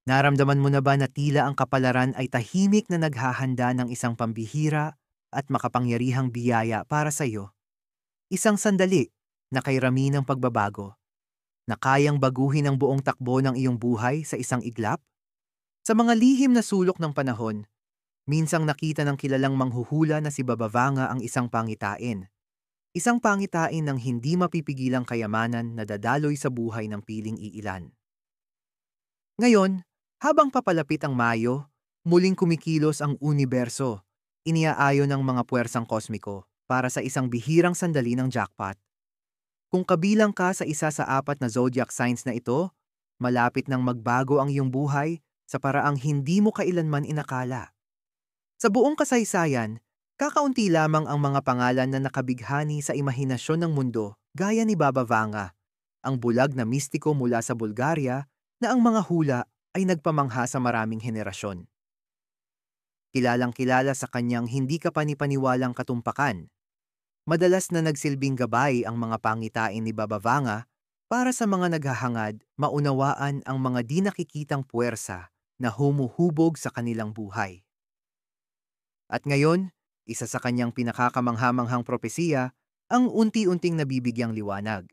Naramdaman mo na ba na tila ang kapalaran ay tahimik na naghahanda ng isang pambihira at makapangyarihang biyaya para sa iyo? Isang sandali na kay rami ng pagbabago na kayang baguhin ang buong takbo ng iyong buhay sa isang iglap? Sa mga lihim na sulok ng panahon, minsang nakita ng kilalang manghuhula na si Baba Vanga ang isang pangitain. Isang pangitain ng hindi mapipigilang kayamanan na dadaloy sa buhay ng piling iilan. Ngayon, habang papalapit ang Mayo, muling kumikilos ang universo. Iniaayon ng mga puwersang kosmiko para sa isang bihirang sandali ng jackpot. Kung kabilang ka sa isa sa apat na zodiac signs na ito, malapit nang magbago ang iyong buhay sa paraang hindi mo kailanman inakala. Sa buong kasaysayan, kakaunti lamang ang mga pangalan na nakabighani sa imahinasyon ng mundo gaya ni Baba Vanga, ang bulag na mistiko mula sa Bulgaria na ang mga hula ay nagpamangha sa maraming henerasyon. Kilalang-kilala sa kanyang hindi kapanipaniwalang katumpakan. Madalas na nagsilbing gabay ang mga pangitain ni Baba Vanga para sa mga naghahangad maunawaan ang mga di nakikitang puwersa na humuhubog sa kanilang buhay. At ngayon, isa sa kanyang pinakakamanghamanghang propesiya ang unti-unting nabibigyang liwanag.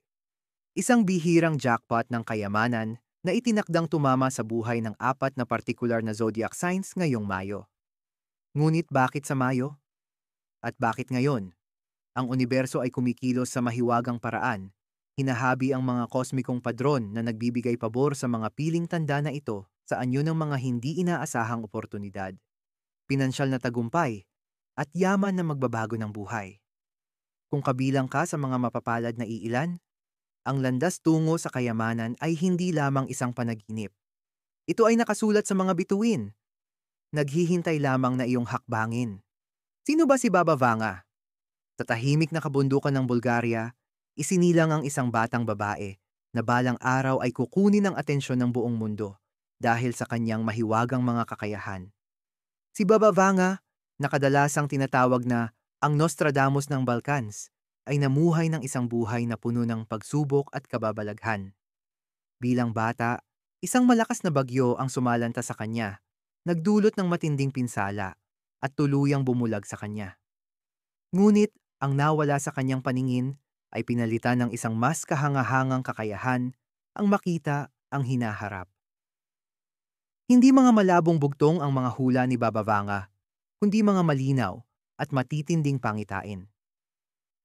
Isang bihirang jackpot ng kayamanan na itinakdang tumama sa buhay ng apat na partikular na zodiac signs ngayong Mayo. Ngunit bakit sa Mayo? At bakit ngayon? Ang universo ay kumikilos sa mahiwagang paraan. Hinahabi ang mga kosmikong padron na nagbibigay pabor sa mga piling tanda na ito sa anyo ng mga hindi inaasahang oportunidad, pinansyal na tagumpay, at yaman na magbabago ng buhay. Kung kabilang ka sa mga mapapalad na iilan, ang landas tungo sa kayamanan ay hindi lamang isang panaginip. Ito ay nakasulat sa mga bituin. Naghihintay lamang na iyong hakbangin. Sino ba si Baba Vanga? Sa tahimik na kabundukan ng Bulgaria, isinilang ang isang batang babae na balang araw ay kukunin ang atensyon ng buong mundo dahil sa kanyang mahiwagang mga kakayahan. Si Baba Vanga, na kadalasang tinatawag na ang Nostradamus ng Balkans, ay namuhay ng isang buhay na puno ng pagsubok at kababalaghan. Bilang bata, isang malakas na bagyo ang sumalanta sa kanya, nagdulot ng matinding pinsala at tuluyang bumulag sa kanya. Ngunit ang nawala sa kanyang paningin ay pinalitan ng isang mas kahangahangang kakayahan, ang makita ang hinaharap. Hindi mga malabong bugtong ang mga hula ni Baba Vanga, kundi mga malinaw at matitinding pangitain.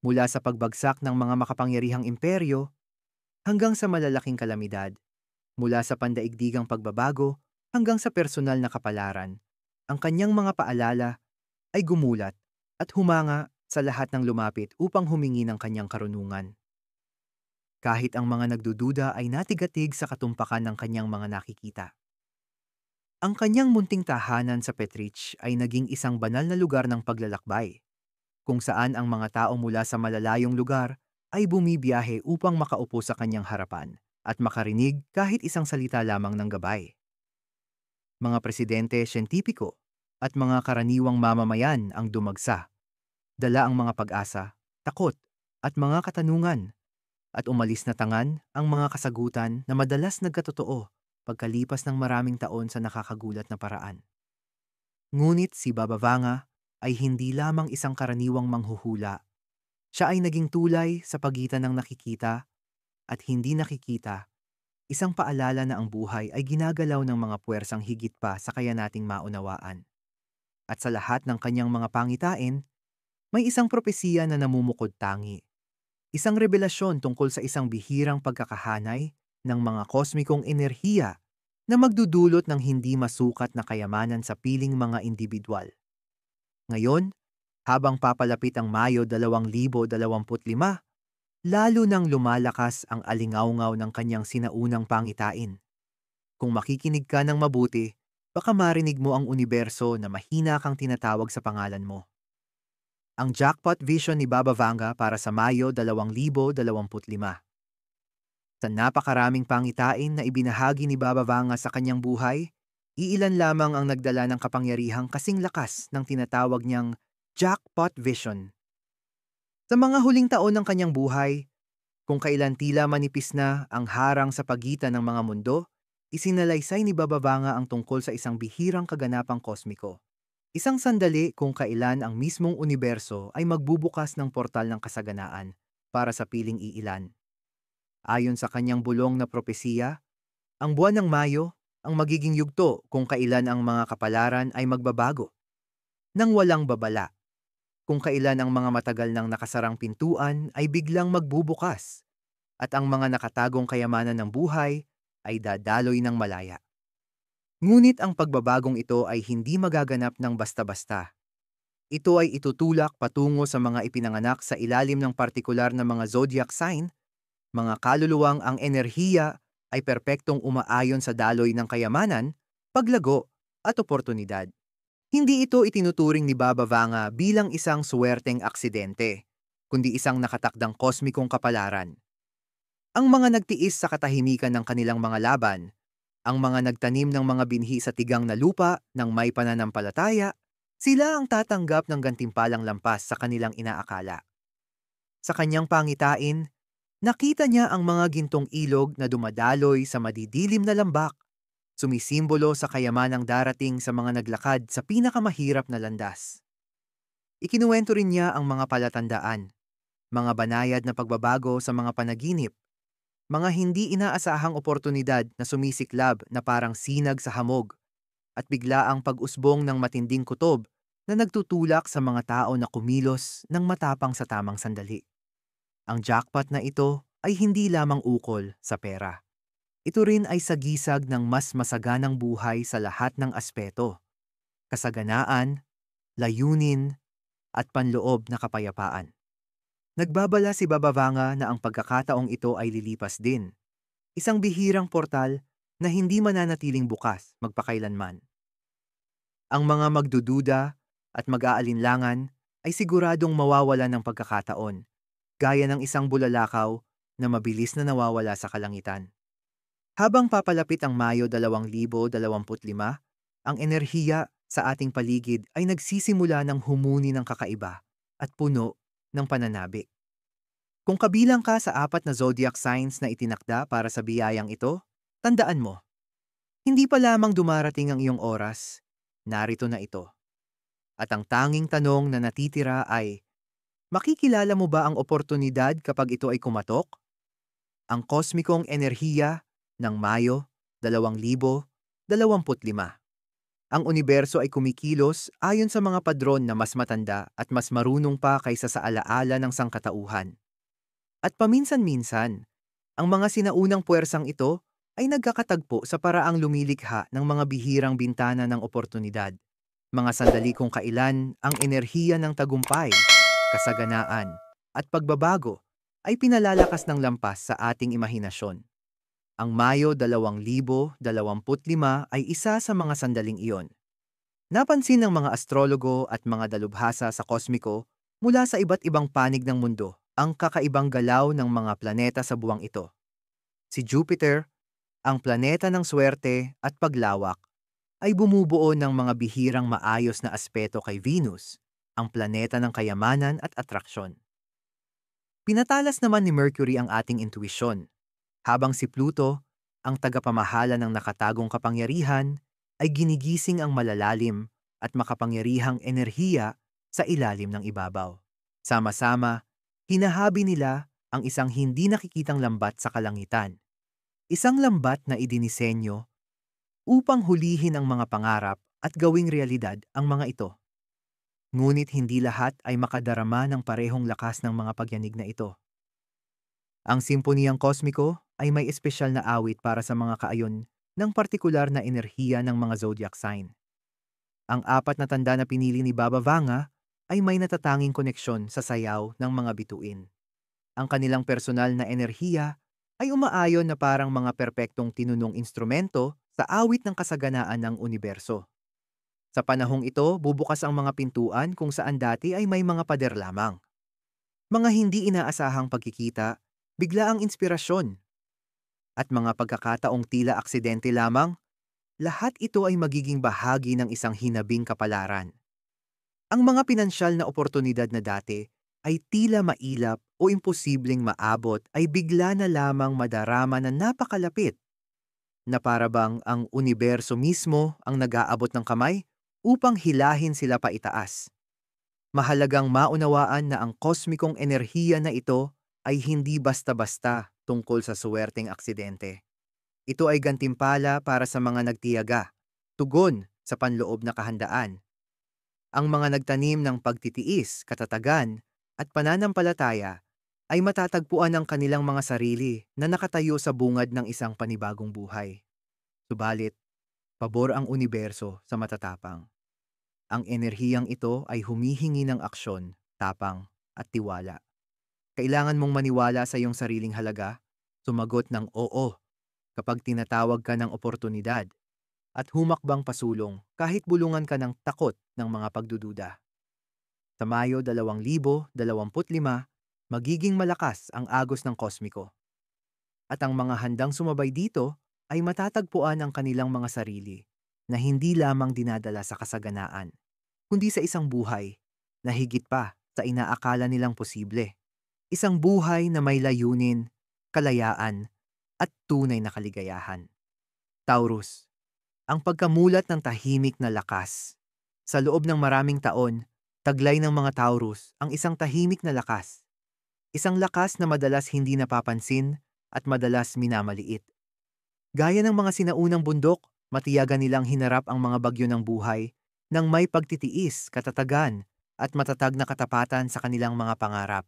Mula sa pagbagsak ng mga makapangyarihang imperyo hanggang sa malalaking kalamidad, mula sa pandaigdigang pagbabago hanggang sa personal na kapalaran, ang kanyang mga paalala ay gumulat at humanga sa lahat ng lumapit upang humingi ng kanyang karunungan. Kahit ang mga nagdududa ay natigatig sa katumpakan ng kanyang mga nakikita. Ang kanyang munting tahanan sa Petrich ay naging isang banal na lugar ng paglalakbay, kung saan ang mga tao mula sa malalayong lugar ay bumibiyahe upang makaupo sa kanyang harapan at makarinig kahit isang salita lamang ng gabay. Mga presidente, siyentipiko, at mga karaniwang mamamayan ang dumagsa. Dala ang mga pag-asa, takot, at mga katanungan, at umalis na tangan ang mga kasagutan na madalas nagkatotoo pagkalipas ng maraming taon sa nakakagulat na paraan. Ngunit si Baba Vanga ay hindi lamang isang karaniwang manghuhula. Siya ay naging tulay sa pagitan ng nakikita at hindi nakikita, isang paalala na ang buhay ay ginagalaw ng mga puwersang higit pa sa kaya nating maunawaan. At sa lahat ng kanyang mga pangitain, may isang propesiya na namumukod tangi. Isang revelasyon tungkol sa isang bihirang pagkakahanay ng mga kosmikong enerhiya na magdudulot ng hindi masukat na kayamanan sa piling mga individual. Ngayon, habang papalapit ang Mayo 2025, lalo nang lumalakas ang alingawngaw ng kanyang sinaunang pangitain. Kung makikinig ka ng mabuti, baka marinig mo ang universo na mahina kang tinatawag sa pangalan mo. Ang jackpot vision ni Baba Vanga para sa Mayo 2025. Sa napakaraming pangitain na ibinahagi ni Baba Vanga sa kanyang buhay, iilan lamang ang nagdala ng kapangyarihang kasing lakas ng tinatawag niyang jackpot vision. Sa mga huling taon ng kanyang buhay, kung kailan tila manipis na ang harang sa pagitan ng mga mundo, Isinalaysay ni Baba Vanga ang tungkol sa isang bihirang kaganapang kosmiko. Isang sandali kung kailan ang mismong universo ay magbubukas ng portal ng kasaganaan para sa piling iilan. Ayon sa kanyang bulong na propesiya, ang buwan ng Mayo ang magiging yugto kung kailan ang mga kapalaran ay magbabago. Nang walang babala, kung kailan ang mga matagal nang nakasarang pintuan ay biglang magbubukas at ang mga nakatagong kayamanan ng buhay ay dadaloy ng malaya. Ngunit ang pagbabagong ito ay hindi magaganap ng basta-basta. Ito ay itutulak patungo sa mga ipinanganak sa ilalim ng partikular na mga zodiac sign, mga kaluluwang ang enerhiya ay perpektong umaayon sa daloy ng kayamanan, paglago, at oportunidad. Hindi ito itinuturing ni Baba Vanga bilang isang suwerteng aksidente, kundi isang nakatakdang kosmikong kapalaran. Ang mga nagtiis sa katahimikan ng kanilang mga laban, ang mga nagtanim ng mga binhi sa tigang na lupa ng may pananampalataya, sila ang tatanggap ng gantimpalang lampas sa kanilang inaakala. Sa kanyang pangitain, nakita niya ang mga gintong ilog na dumadaloy sa madidilim na lambak, sumisimbolo sa kayamanang darating sa mga naglakad sa pinakamahirap na landas. Ikinuwento rin niya ang mga palatandaan, mga banayad na pagbabago sa mga panaginip, mga hindi inaasahang oportunidad na sumisiklab na parang sinag sa hamog, at biglaang pag-usbong ng matinding kutob na nagtutulak sa mga tao na kumilos ng matapang sa tamang sandali. Ang jackpot na ito ay hindi lamang ukol sa pera. Ito rin ay sagisag ng mas masaganang buhay sa lahat ng aspeto: kasaganaan, layunin, at panloob na kapayapaan. Nagbabala si Baba Vanga na ang pagkakataong ito ay lilipas din. Isang bihirang portal na hindi mananatiling bukas magpakailanman. Ang mga magdududa at mag-aalinlangan ay siguradong mawawala ng pagkakataon, gaya ng isang bulalakaw na mabilis na nawawala sa kalangitan. Habang papalapit ang Mayo 2025, ang enerhiya sa ating paligid ay nagsisimula ng humuni ng kakaiba at puno ng pananabi. Kung kabilang ka sa 4 na zodiac signs na itinakda para sa biyayang ito, tandaan mo, hindi pa lamang dumarating ang iyong oras, narito na ito. At ang tanging tanong na natitira ay, makikilala mo ba ang oportunidad kapag ito ay kumatok? Ang kosmikong enerhiya ng Mayo 2025. Ang universo ay kumikilos ayon sa mga padron na mas matanda at mas marunong pa kaysa sa alaala ng sangkatauhan. At paminsan-minsan, ang mga sinaunang puwersang ito ay nagkakatagpo sa paraang lumilikha ng mga bihirang bintana ng oportunidad, mga sandali kung kailan ang enerhiya ng tagumpay, kasaganaan, at pagbabago ay pinalalakas ng lampas sa ating imahinasyon. Ang Mayo 2025 ay isa sa mga sandaling iyon. Napansin ng mga astrologo at mga dalubhasa sa kosmiko mula sa iba't ibang panig ng mundo ang kakaibang galaw ng mga planeta sa buwang ito. Si Jupiter, ang planeta ng swerte at paglawak, ay bumubuo ng mga bihirang maayos na aspeto kay Venus, ang planeta ng kayamanan at atraksyon. Pinatalas naman ni Mercury ang ating intuisyon, habang si Pluto, ang tagapamahala ng nakatagong kapangyarihan, ay ginigising ang malalalim at makapangyarihang enerhiya sa ilalim ng ibabaw. Sama-sama, hinahabi nila ang isang hindi nakikitang lambat sa kalangitan. Isang lambat na idinisenyo upang hulihin ang mga pangarap at gawing realidad ang mga ito. Ngunit hindi lahat ay makadarama ng parehong lakas ng mga pagyanig na ito. Ang simponiyang kosmiko ay may espesyal na awit para sa mga kaayon ng partikular na enerhiya ng mga zodiac sign. Ang 4 na tanda na pinili ni Baba Vanga ay may natatanging koneksyon sa sayaw ng mga bituin. Ang kanilang personal na enerhiya ay umaayon na parang mga perpektong tinunong instrumento sa awit ng kasaganaan ng universo. Sa panahong ito, bubukas ang mga pintuan kung saan dati ay may mga pader lamang. Mga hindi inaasahang pagkikita, bigla ang inspirasyon, at mga pagkakataong tila aksidente lamang, lahat ito ay magiging bahagi ng isang hinabing kapalaran. Ang mga pinansyal na oportunidad na dati ay tila mailap o imposibleng maabot ay bigla na lamang madarama na napakalapit. na para bang ang universo mismo ang nag-aabot ng kamay upang hilahin sila pa itaas. Mahalagang maunawaan na ang kosmikong enerhiya na ito ay hindi basta-basta tungkol sa suwerteng aksidente. Ito ay gantimpala para sa mga nagtiyaga, tugon sa panloob na kahandaan. Ang mga nagtanim ng pagtitiis, katatagan, at pananampalataya ay matatagpuan ang kanilang mga sarili na nakatayo sa bungad ng isang panibagong buhay. Subalit, pabor ang universo sa matatapang. Ang enerhiyang ito ay humihingi ng aksyon, tapang, at tiwala. Kailangan mong maniwala sa iyong sariling halaga, sumagot ng oo kapag tinatawag ka ng oportunidad, at humakbang pasulong kahit bulungan ka ng takot ng mga pagdududa. Sa Mayo 2025, magiging malakas ang agos ng kosmiko. At ang mga handang sumabay dito ay matatagpuan ang kanilang mga sarili na hindi lamang dinadala sa kasaganaan, kundi sa isang buhay na higit pa sa inaakala nilang posible. Isang buhay na may layunin, kalayaan, at tunay na kaligayahan. Taurus, ang pagkamulat ng tahimik na lakas. Sa loob ng maraming taon, taglay ng mga Taurus ang isang tahimik na lakas. Isang lakas na madalas hindi napapansin at madalas minamaliit. Gaya ng mga sinaunang bundok, matiyagan nilang hinarap ang mga bagyo ng buhay nang may pagtitiis, katatagan, at matatag na katapatan sa kanilang mga pangarap.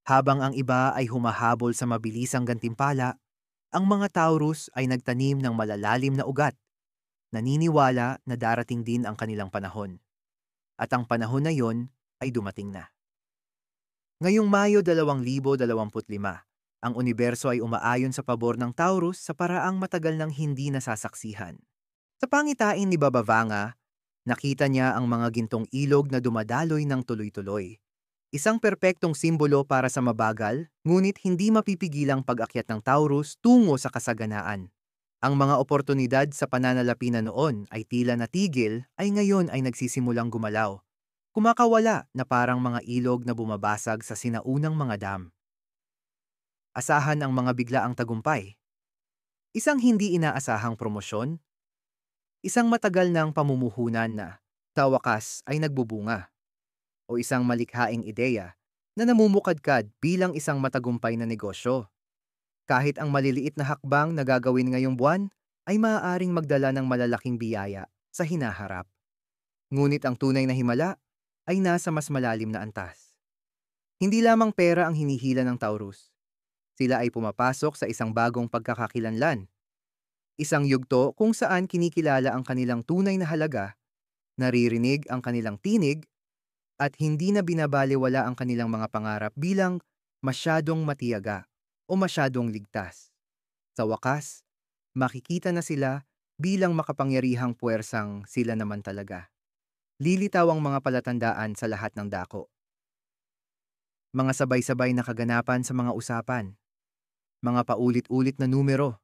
Habang ang iba ay humahabol sa mabilisang gantimpala, ang mga Taurus ay nagtanim ng malalalim na ugat, naniniwala na darating din ang kanilang panahon. At ang panahon na yon ay dumating na. Ngayong Mayo 2025, ang universo ay umaayon sa pabor ng Taurus sa paraang matagal nang hindi nasasaksihan. Sa pangitain ni Baba Vanga, nakita niya ang mga gintong ilog na dumadaloy ng tuloy-tuloy. Isang perpektong simbolo para sa mabagal, ngunit hindi mapipigilang pag-akyat ng Taurus tungo sa kasaganaan. Ang mga oportunidad sa pananalapi na noon ay tila natigil ay ngayon ay nagsisimulang gumalaw. Kumakawala na parang mga ilog na bumabasag sa sinaunang mga dam. Asahan ang mga biglaang tagumpay. Isang hindi inaasahang promosyon, isang matagal ng pamumuhunan na, sa wakas, ay nagbubunga. O isang malikhaing ideya na namumukadkad bilang isang matagumpay na negosyo. Kahit ang maliliit na hakbang na gagawin ngayong buwan ay maaaring magdala ng malalaking biyaya sa hinaharap. Ngunit ang tunay na himala ay nasa mas malalim na antas. Hindi lamang pera ang hinihila ng Taurus. Sila ay pumapasok sa isang bagong pagkakakilanlan. Isang yugto kung saan kinikilala ang kanilang tunay na halaga, naririnig ang kanilang tinig, at hindi na binabalewala ang kanilang mga pangarap bilang masyadong matiyaga o masyadong ligtas. Sa wakas, makikita na sila bilang makapangyarihang puwersang sila naman talaga. Lilitaw ang mga palatandaan sa lahat ng dako. Mga sabay-sabay na kaganapan sa mga usapan, mga paulit-ulit na numero,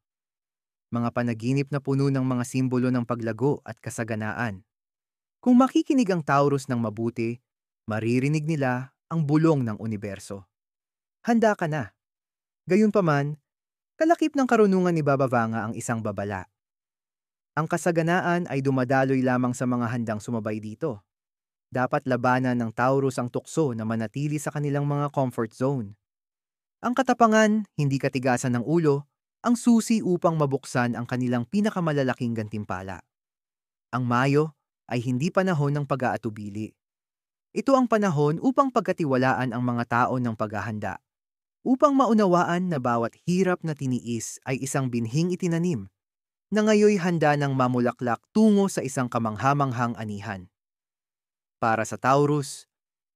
mga panaginip na puno ng mga simbolo ng paglago at kasaganaan. Kung makikinig ang Taurus ng mabuti, maririnig nila ang bulong ng universo. Handa ka na. Gayunpaman, kalakip ng karunungan ni Baba Vanga ang isang babala. Ang kasaganaan ay dumadaloy lamang sa mga handang sumabay dito. Dapat labanan ng Taurus ang tukso na manatili sa kanilang mga comfort zone. Ang katapangan, hindi katigasan ng ulo, ang susi upang mabuksan ang kanilang pinakamalalaking gantimpala. Ang Mayo ay hindi panahon ng pag-aatubili. Ito ang panahon upang pagkatiwalaan ang mga tao ng paghahanda, upang maunawaan na bawat hirap na tiniis ay isang binhing itinanim, na ngayoy handa ng mamulaklak tungo sa isang kamanghamanghang anihan. Para sa Taurus,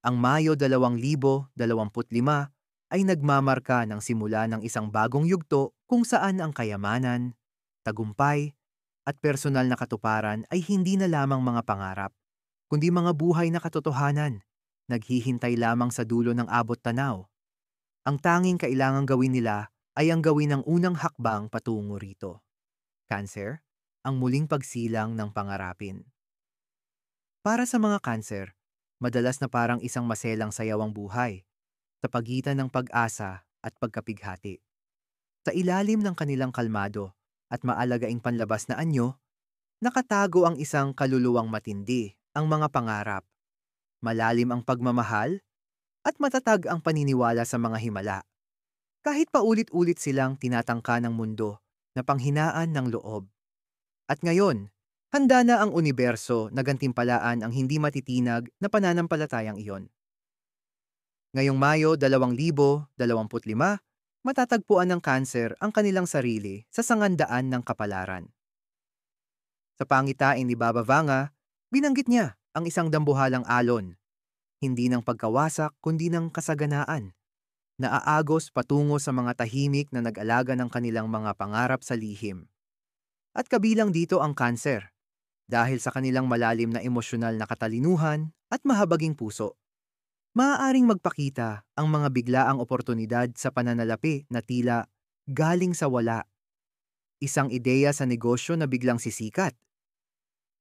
ang Mayo 2025 ay nagmamarka ng simula ng isang bagong yugto kung saan ang kayamanan, tagumpay, at personal na katuparan ay hindi na lamang mga pangarap, kundi mga buhay na katotohanan, naghihintay lamang sa dulo ng abot tanaw. Ang tanging kailangang gawin nila ay ang gawin ng unang hakbang patungo rito. Cancer, ang muling pagsilang ng pangarapin. Para sa mga Cancer, madalas na parang isang maselang sayaw ang buhay, sa pagitan ng pag-asa at pagkapighati. Sa ilalim ng kanilang kalmado, at maalagaing panlabas na anyo, nakatago ang isang kaluluwang matindi, ang mga pangarap, malalim ang pagmamahal, at matatag ang paniniwala sa mga himala. Kahit paulit-ulit silang tinatangka ng mundo na panghinaan ng loob. At ngayon, handa na ang universo na gantimpalaan ang hindi matitinag na pananampalatayang iyon. Ngayong Mayo 2025, matatagpuan ng kanser ang kanilang sarili sa sangandaan ng kapalaran. Sa pangitain ni Baba Vanga, binanggit niya ang isang dambuhalang alon, hindi ng pagkawasak kundi ng kasaganaan, na aagos patungo sa mga tahimik na nag-alaga ng kanilang mga pangarap sa lihim. At kabilang dito ang kanser, dahil sa kanilang malalim na emosyonal na katalinuhan at mahabaging puso. Maaaring magpakita ang mga biglaang oportunidad sa pananalapi na tila galing sa wala. Isang ideya sa negosyo na biglang sisikat,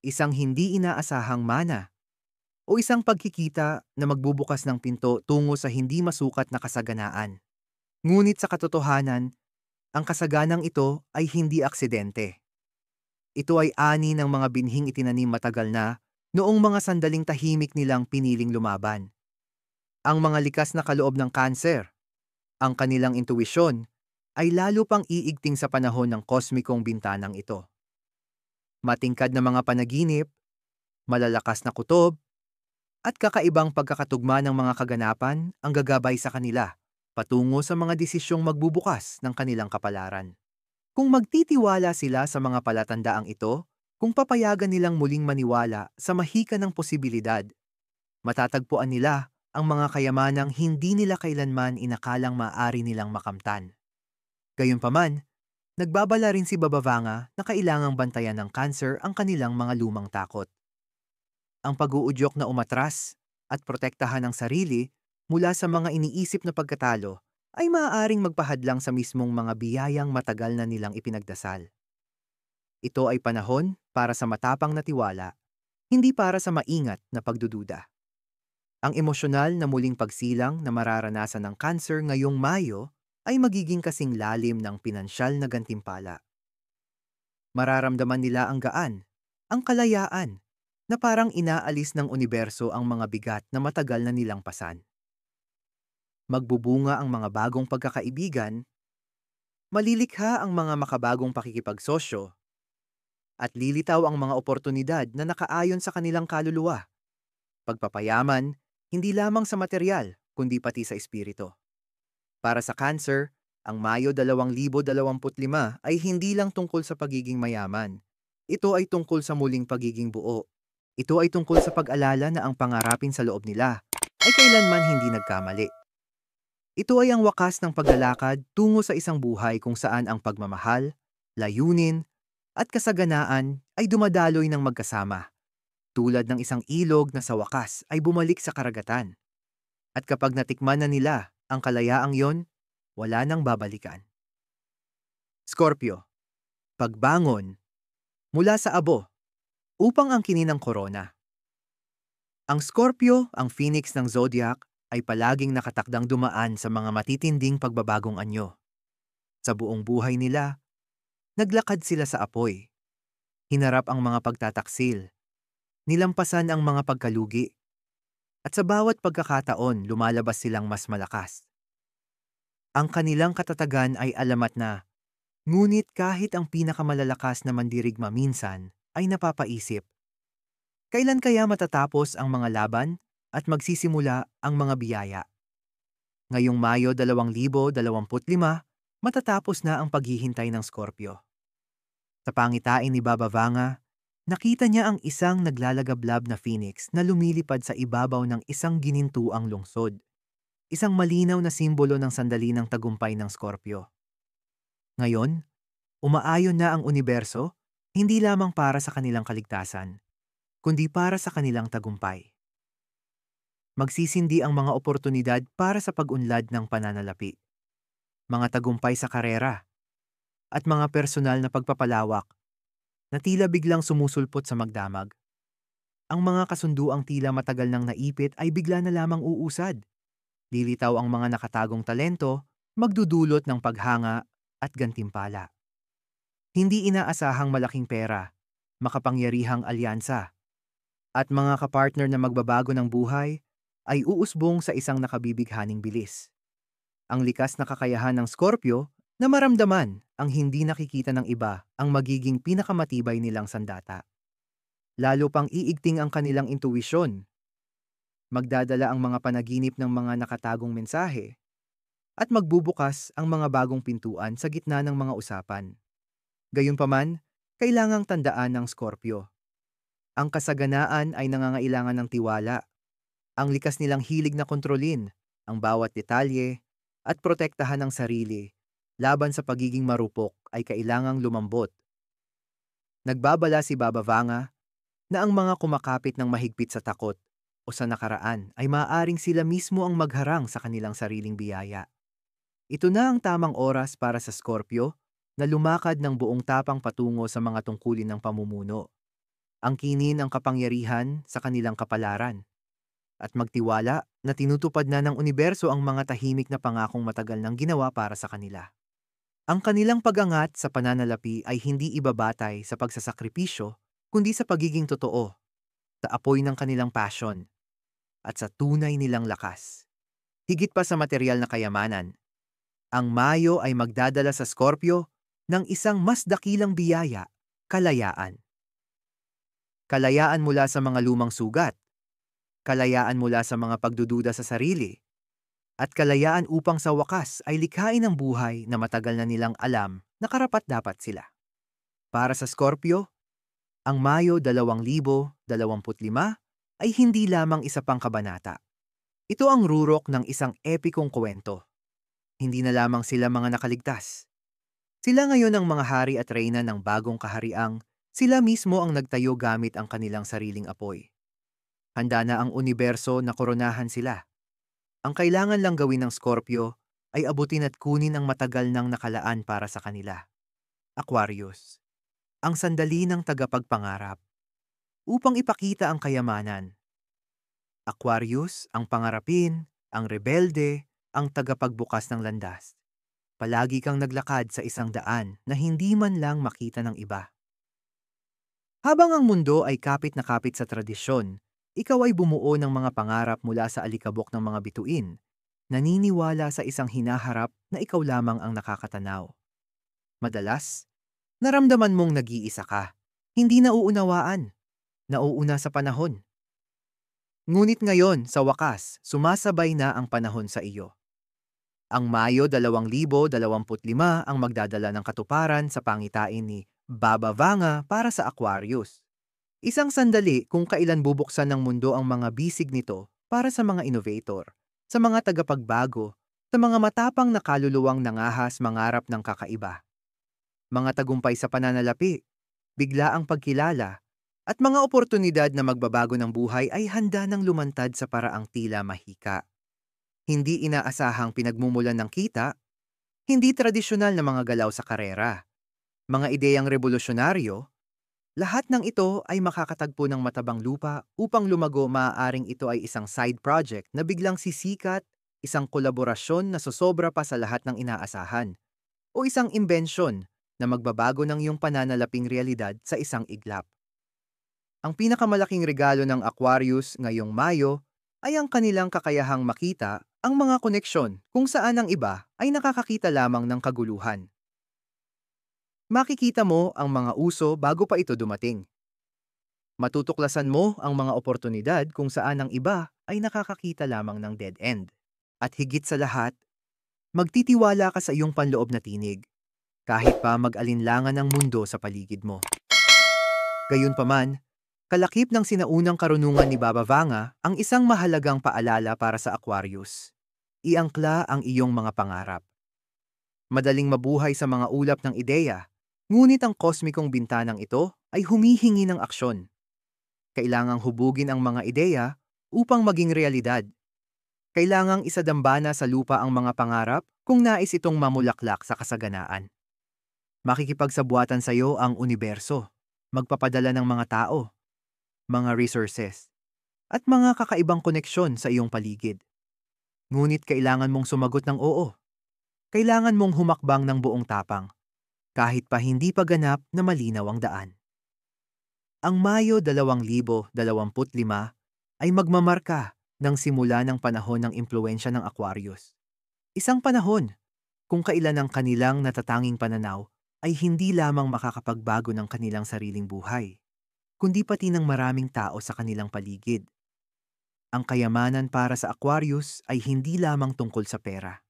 isang hindi inaasahang mana, o isang pagkikita na magbubukas ng pinto tungo sa hindi masukat na kasaganaan. Ngunit sa katotohanan, ang kasaganang ito ay hindi aksidente. Ito ay ani ng mga binhing itinanim matagal na noong mga sandaling tahimik nilang piniling lumaban. Ang mga likas na kaloob ng kanser, ang kanilang intuwisyon, ay lalo pang iigting sa panahon ng kosmikong bintanang ito. Matingkad na mga panaginip, malalakas na kutob, at kakaibang pagkakatugma ng mga kaganapan ang gagabay sa kanila patungo sa mga desisyong magbubukas ng kanilang kapalaran. Kung magtitiwala sila sa mga palatandaang ito, kung papayagan nilang muling maniwala sa mahika ng posibilidad, matatagpuan nila ang mga kayamanang hindi nila kailanman inakalang maaari nilang makamtan. Gayunpaman, nagbabala rin si Baba Vanga na kailangang bantayan ng kanser ang kanilang mga lumang takot. Ang pag-uudyok na umatras at protektahan ang sarili mula sa mga iniisip na pagkatalo ay maaaring magpahadlang sa mismong mga biyayang matagal na nilang ipinagdasal. Ito ay panahon para sa matapang na tiwala, hindi para sa maingat na pagdududa. Ang emosyonal na muling pagsilang na mararanasan ng kanser ngayong Mayo ay magiging kasing lalim ng pinansyal na gantimpala. Mararamdaman nila ang gaan, ang kalayaan, na parang inaalis ng universo ang mga bigat na matagal na nilang pasan. Magbubunga ang mga bagong pagkakaibigan, malilikha ang mga makabagong pakikipagsosyo, at lilitaw ang mga oportunidad na nakaayon sa kanilang kaluluwa. Pagpapayaman, hindi lamang sa material, kundi pati sa espiritu. Para sa cancer, ang Mayo 2025 ay hindi lang tungkol sa pagiging mayaman. Ito ay tungkol sa muling pagiging buo. Ito ay tungkol sa pag-alala na ang pangarapin sa loob nila ay kailanman hindi nagkamali. Ito ay ang wakas ng paglalakad tungo sa isang buhay kung saan ang pagmamahal, layunin, at kasaganaan ay dumadaloy ng magkasama, tulad ng isang ilog na sa wakas ay bumalik sa karagatan. At kapag natikman na nila ang kalayaang yon, wala nang babalikan. Scorpio, pagbangon mula sa abo upang angkinin ang korona. Ang Scorpio, ang phoenix ng zodiac, ay palaging nakatakdang dumaan sa mga matitinding pagbabagong anyo. Sa buong buhay nila, naglakad sila sa apoy, hinarap ang mga pagtataksil, nilampasan ang mga pagkalugi, at sa bawat pagkakataon lumalabas silang mas malakas. Ang kanilang katatagan ay alamat na, ngunit kahit ang pinakamalalakas na mandirigma minsan ay napapaisip, kailan kaya matatapos ang mga laban at magsisimula ang mga biyaya? Ngayong Mayo 2025, matatapos na ang paghihintay ng Scorpio. Sa pangitain ni Baba Vanga, nakita niya ang isang naglalagablab na phoenix na lumilipad sa ibabaw ng isang ginintuang lungsod. Isang malinaw na simbolo ng sandali ng tagumpay ng Scorpio. Ngayon, umaayon na ang universo, hindi lamang para sa kanilang kaligtasan, kundi para sa kanilang tagumpay. Magsisindi ang mga oportunidad para sa pag-unlad ng pananalapi, mga tagumpay sa karera, at mga personal na pagpapalawak na tila biglang sumusulpot sa magdamag. Ang mga kasunduang tila matagal nang naipit ay bigla na lamang uusad. Lilitaw ang mga nakatagong talento, magdudulot ng paghanga at gantimpala. Hindi inaasahang malaking pera, makapangyarihang alyansa, at mga kapartner na magbabago ng buhay ay uusbong sa isang nakabibighaning bilis. Ang likas na kakayahan ng Scorpio na maramdaman ang hindi nakikita ng iba ang magiging pinakamatibay nilang sandata. Lalo pang iigting ang kanilang intuwisyon, magdadala ang mga panaginip ng mga nakatagong mensahe, at magbubukas ang mga bagong pintuan sa gitna ng mga usapan. Gayunpaman, kailangang tandaan ng Scorpio. Ang kasaganaan ay nangangailangan ng tiwala. Ang likas nilang hilig na kontrolin ang bawat detalye at protektahan ang sarili laban sa pagiging marupok ay kailangang lumambot. Nagbabala si Baba Vanga na ang mga kumakapit ng mahigpit sa takot o sa nakaraan ay maaaring sila mismo ang magharang sa kanilang sariling biyaya. Ito na ang tamang oras para sa Scorpio na lumakad ng buong tapang patungo sa mga tungkulin ng pamumuno. Angkinin ang kapangyarihan sa kanilang kapalaran at magtiwala na tinutupad na ng universo ang mga tahimik na pangakong matagal nang ginawa para sa kanila. Ang kanilang pag-angat sa pananalapi ay hindi ibabatay sa pagsasakripisyo, kundi sa pagiging totoo, sa apoy ng kanilang passion, at sa tunay nilang lakas. Higit pa sa material na kayamanan, ang Mayo ay magdadala sa Scorpio ng isang mas dakilang biyaya, kalayaan. Kalayaan mula sa mga lumang sugat, kalayaan mula sa mga pagdududa sa sarili, at kalayaan upang sa wakas ay likhain ang buhay na matagal na nilang alam na karapat-dapat sila. Para sa Scorpio, ang Mayo 2025 ay hindi lamang isa pang kabanata. Ito ang rurok ng isang epikong kwento. Hindi na lamang sila mga nakaligtas. Sila ngayon ang mga hari at reyna ng bagong kahariang sila mismo ang nagtayo gamit ang kanilang sariling apoy. Handa na ang universo na koronahan sila. Ang kailangan lang gawin ng Scorpio ay abutin at kunin ang matagal nang nakalaan para sa kanila. Aquarius, ang sandali ng tagapagpangarap. Upang ipakita ang kayamanan. Aquarius, ang pangarapin, ang rebelde, ang tagapagbukas ng landas. Palagi kang naglakad sa isang daan na hindi man lang makita ng iba. Habang ang mundo ay kapit na kapit sa tradisyon, ikaw ay bumuo ng mga pangarap mula sa alikabok ng mga bituin, naniniwala sa isang hinaharap na ikaw lamang ang nakakatanaw. Madalas, naramdaman mong nag-iisa ka, hindi nauunawaan, nauuna sa panahon. Ngunit ngayon, sa wakas, sumasabay na ang panahon sa iyo. Ang Mayo 2025 ang magdadala ng katuparan sa pangitain ni Baba Vanga para sa Aquarius. Isang sandali kung kailan bubuksan ng mundo ang mga bisig nito para sa mga innovator, sa mga tagapagbago, sa mga matapang na kaluluwang nangahas mangarap ng kakaiba. Mga tagumpay sa pananalapi, biglaang pagkilala, at mga oportunidad na magbabago ng buhay ay handa ng lumantad sa paraang tila mahika. Hindi inaasahang pinagmumulan ng kita, hindi tradisyonal na mga galaw sa karera, mga ideyang revolusyonaryo, lahat ng ito ay makakatagpo ng matabang lupa upang lumago. Maaaring ito ay isang side project na biglang sisikat, isang kolaborasyon na sosobra pa sa lahat ng inaasahan, o isang imbensyon na magbabago ng iyong pananalaping realidad sa isang iglap. Ang pinakamalaking regalo ng Aquarius ngayong Mayo ay ang kanilang kakayahang makita ang mga koneksyon kung saan ang iba ay nakakakita lamang ng kaguluhan. Makikita mo ang mga uso bago pa ito dumating. Matutuklasan mo ang mga oportunidad kung saan ang iba ay nakakakita lamang ng dead end. At higit sa lahat, magtitiwala ka sa iyong panloob na tinig, kahit pa mag-alinlangan ang mundo sa paligid mo. Gayunpaman, kalakip ng sinaunang karunungan ni Baba Vanga ang isang mahalagang paalala para sa Aquarius. Iangkla ang iyong mga pangarap. Madaling mabuhay sa mga ulap ng ideya, ngunit ang kosmikong bintanang ito ay humihingi ng aksyon. Kailangang hubugin ang mga ideya upang maging realidad. Kailangang isadambana sa lupa ang mga pangarap kung nais itong mamulaklak sa kasaganaan. Makikipagsabuatan sa iyo ang universo, magpapadala ng mga tao, mga resources, at mga kakaibang koneksyon sa iyong paligid. Ngunit kailangan mong sumagot ng oo. Kailangan mong humakbang ng buong tapang. kahit pa hindi pa ganap na malinaw ang daan. Ang Mayo 2025 ay magmamarka ng simula ng panahon ng impluensya ng Aquarius. Isang panahon kung kailan ang kanilang natatanging pananaw ay hindi lamang makakapagbago ng kanilang sariling buhay, kundi pati ng maraming tao sa kanilang paligid. Ang kayamanan para sa Aquarius ay hindi lamang tungkol sa pera.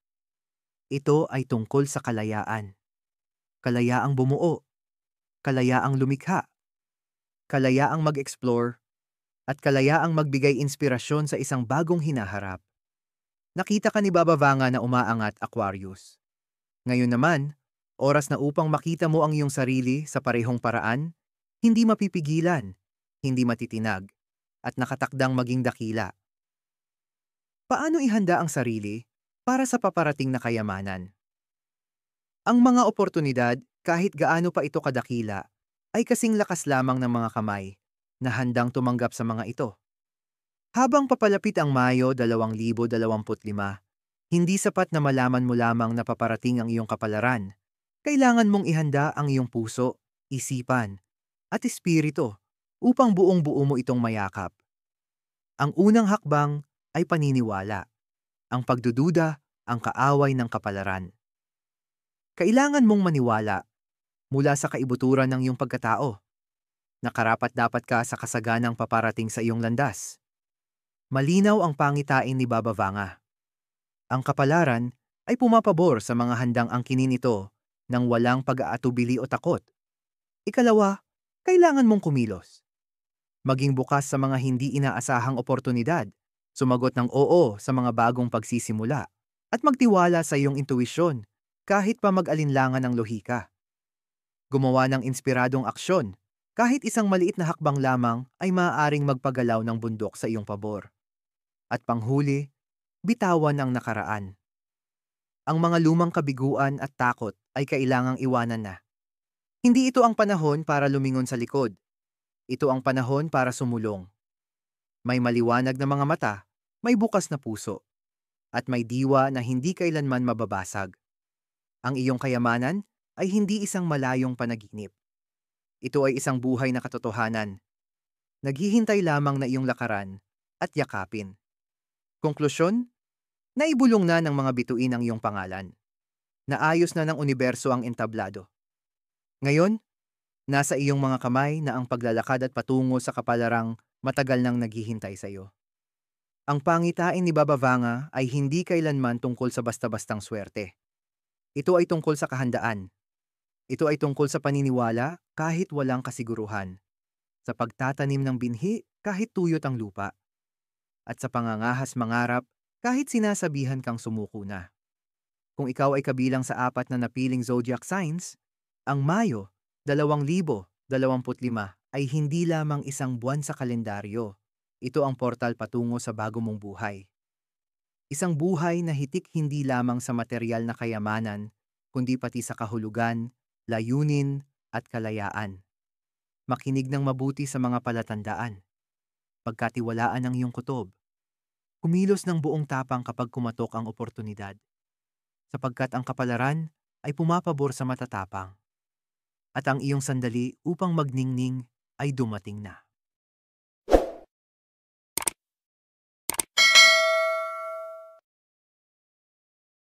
Ito ay tungkol sa kalayaan. Kalayaang bumuo, kalayaang lumikha, kalayaang mag-explore, at kalayaang magbigay inspirasyon sa isang bagong hinaharap. Nakita ka ni Baba Vanga na umaangat, Aquarius. Ngayon naman, oras na upang makita mo ang iyong sarili sa parehong paraan, hindi mapipigilan, hindi matitinag, at nakatakdang maging dakila. Paano ihanda ang sarili para sa paparating na kayamanan? Ang mga oportunidad, kahit gaano pa ito kadakila, ay kasing lakas lamang ng mga kamay na handang tumanggap sa mga ito. Habang papalapit ang Mayo 2025, hindi sapat na malaman mo lamang na paparating ang iyong kapalaran. Kailangan mong ihanda ang iyong puso, isipan, at espiritu upang buong-buo mo itong mayakap. Ang unang hakbang ay paniniwala, ang pagdududa, ang kaaway ng kapalaran. Kailangan mong maniwala mula sa kaibuturan ng iyong pagkatao na karapat-dapat ka sa kasaganang paparating sa iyong landas. Malinaw ang pangitain ni Baba Vanga. Ang kapalaran ay pumapabor sa mga handang angkinin ito ng walang pag-aatubili o takot. Ikalawa, kailangan mong kumilos. Maging bukas sa mga hindi inaasahang oportunidad, sumagot ng oo sa mga bagong pagsisimula, at magtiwala sa iyong intuwisyon kahit pa mag-alinlangan ng lohika. Gumawa ng inspiradong aksyon, kahit isang maliit na hakbang lamang ay maaaring magpagalaw ng bundok sa iyong pabor. At panghuli, bitawan ang nakaraan. Ang mga lumang kabiguan at takot ay kailangang iwanan na. Hindi ito ang panahon para lumingon sa likod. Ito ang panahon para sumulong. May maliwanag na mga mata, may bukas na puso, at may diwa na hindi kailanman mababasag. Ang iyong kayamanan ay hindi isang malayong panaginip. Ito ay isang buhay na katotohanan. Naghihintay lamang na iyong lakaran at yakapin. Konklusyon? Naibulong na ng mga bituin ang iyong pangalan. Naayos na ng universo ang entablado. Ngayon, nasa iyong mga kamay na ang paglalakad at patungo sa kapalarang matagal nang naghihintay sa iyo. Ang pangitain ni Baba Vanga ay hindi kailanman tungkol sa basta-bastang swerte. Ito ay tungkol sa kahandaan. Ito ay tungkol sa paniniwala kahit walang kasiguruhan. Sa pagtatanim ng binhi kahit tuyot ang lupa. At sa pangangahas mangarap kahit sinasabihan kang sumuko na. Kung ikaw ay kabilang sa 4 na napiling zodiac signs, ang Mayo 2025 ay hindi lamang isang buwan sa kalendaryo. Ito ang portal patungo sa bago mong buhay. Isang buhay na hitik hindi lamang sa material na kayamanan, kundi pati sa kahulugan, layunin, at kalayaan. Makinig ng mabuti sa mga palatandaan. Pagkatiwalaan ang iyong kutob. Kumilos ng buong tapang kapag kumatok ang oportunidad. Sapagkat ang kapalaran ay pumapabor sa matatapang. At ang iyong sandali upang magningning ay dumating na.